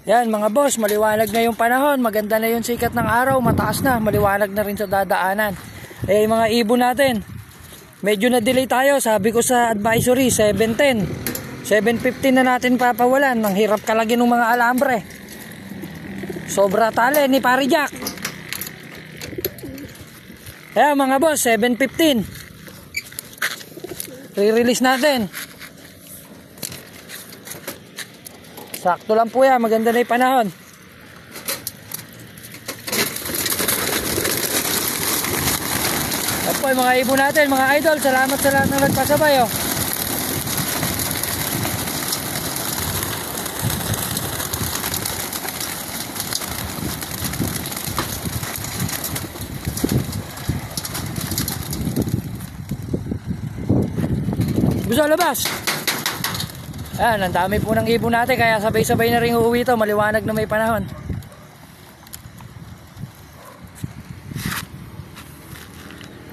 Yan mga boss, maliwanag na yung panahon, maganda na yung sikat ng araw, mataas na, maliwanag na rin sa dadaanan. Eh mga ibon natin, medyo na delay tayo, sabi ko sa advisory 7:10, 7:15 na natin papawalan. Ang hirap kalagin ng mga alambre, sobra tali ni Pare Jack. Ayan mga boss, 7:15 re-release natin. Sakto lang po yan, maganda na yung panahon. At po yung mga ibon natin, mga idol, salamat sa lahat na nagpasabay. Oh. Gusto labas. Ayan, ang dami po ng ibon natin, kaya sabay-sabay na rin uuwi ito, maliwanag na may panahon.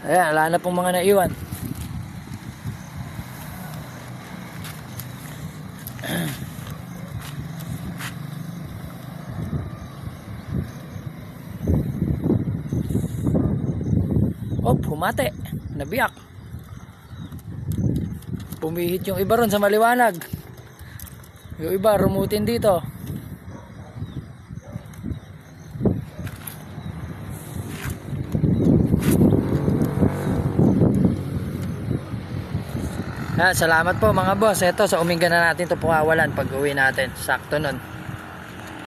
Ayan, wala na pong mga naiwan. Oh, humate, nabiyak. Pumihit yung iba ron sa maliwanag. Yung iba rumutin dito. Salamat po mga boss. Ito sa uminga na natin ito pukawalan pag uwi natin. Sakto nun.